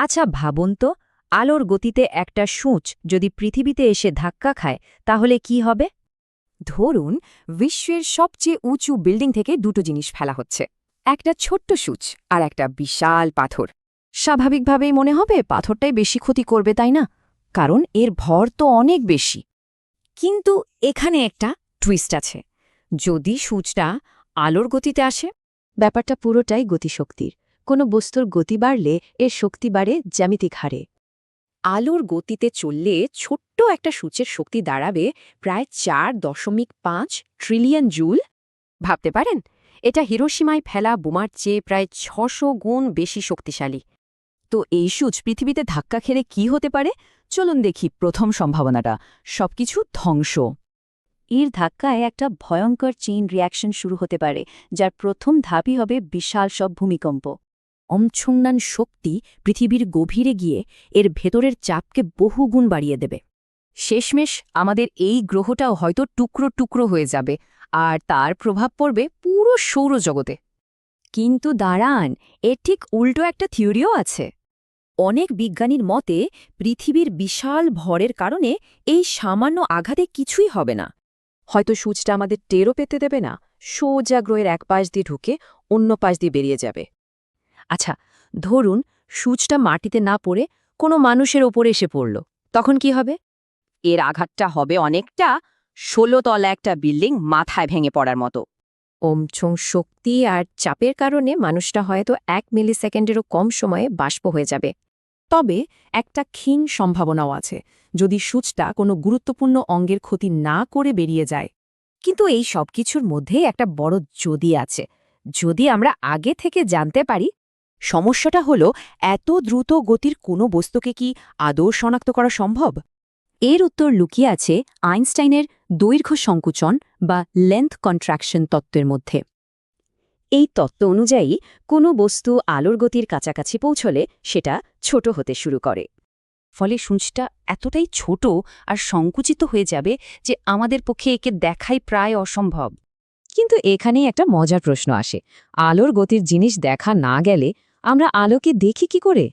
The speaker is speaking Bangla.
আচ্ছা ভাবুন তো, আলোর গতিতে একটা সূঁচ যদি পৃথিবীতে এসে ধাক্কা খায় তাহলে কি হবে? ধরুন বিশ্বের সবচেয়ে উঁচু বিল্ডিং থেকে দুটো জিনিস ফেলা হচ্ছে, একটা ছোট্ট সূচ আর একটা বিশাল পাথর। স্বাভাবিকভাবেই মনে হবে পাথরটাই বেশি ক্ষতি করবে, তাই না? কারণ এর ভর তো অনেক বেশি। কিন্তু এখানে একটা টুইস্ট আছে। যদি সূচটা আলোর গতিতে আসে, ব্যাপারটা পুরোটাই গতিশক্তির। কোনো বস্তুর গতি বাড়লে এর শক্তি বাড়ে জ্যামিতিক হারে। আলোর গতিতে চললে ছোট্ট একটা সূচের শক্তি দাঁড়াবে প্রায় 4.5 ট্রিলিয়ন জুল। ভাবতে পারেন, এটা হিরোশিমায় ফেলা বোমার চেয়ে প্রায় 600 গুণ বেশি শক্তিশালী। তো এই সূচ পৃথিবীতে ধাক্কা খেলে কি হতে পারে? চলুন দেখি প্রথম সম্ভাবনাটা, সবকিছু ধ্বংস। এর ধাক্কায় একটা ভয়ঙ্কর চেইন রিয়াকশন শুরু হতে পারে, যার প্রথম ধাপই হবে বিশাল সব ভূমিকম্প। অমছংনান শক্তি পৃথিবীর গভীরে গিয়ে এর ভেতরের চাপকে বহুগুণ বাড়িয়ে দেবে। শেষমেশ আমাদের এই গ্রহটাও হয়তো টুকরো টুকরো হয়ে যাবে, আর তার প্রভাব পড়বে পুরো সৌরজগতে। কিন্তু দাঁড়ান, এর ঠিক উল্টো একটা থিওরিও আছে। অনেক বিজ্ঞানীর মতে পৃথিবীর বিশাল ভরের কারণে এই সামান্য আঘাতে কিছুই হবে না। হয়তো সূচটা আমাদের টেরও পেতে দেবে না, সোজা গ্রহের এক পাশ দিয়ে ঢুকে অন্য পাশ দিয়ে বেরিয়ে যাবে। আচ্ছা, ধরুন সূচটা মাটিতে না পড়ে কোনো মানুষের ওপরে এসে পড়ল, তখন কি হবে? এর আঘাতটা হবে অনেকটা 16 তলা একটা বিল্ডিং মাথায় ভেঙে পড়ার মতো। ওমছং শক্তি আর চাপের কারণে মানুষটা হয়তো 1 মিলিসেকেন্ডেরও কম সময়ে বাষ্প হয়ে যাবে। তবে একটা ক্ষীণ সম্ভাবনাও আছে, যদি সূচটা কোনো গুরুত্বপূর্ণ অঙ্গের ক্ষতি না করে বেরিয়ে যায়। কিন্তু এই সব কিছুর মধ্যে একটা বড় যদি আছে। যদি আমরা আগে থেকে জানতে পারি, সমস্যাটা হলো এত দ্রুত গতির কোনো বস্তুকে কি আদৌ শনাক্ত করা সম্ভব? এর উত্তর লুকিয়ে আছে আইনস্টাইনের দৈর্ঘ্য সংকুচন বা লেন্থ কন্ট্রাকশন তত্ত্বের মধ্যে। এই তত্ত্ব অনুযায়ী কোনো বস্তু আলোর গতির কাছাকাছি পৌঁছলে সেটা ছোট হতে শুরু করে। ফলে সূচটা এতটাই ছোট আর সংকুচিত হয়ে যাবে যে আমাদের পক্ষে একে দেখাই প্রায় অসম্ভব। কিন্তু এখানেই একটা মজার প্রশ্ন আসে, আলোর গতির জিনিস দেখা না গেলে আমরা আলোকে দেখি কি করে?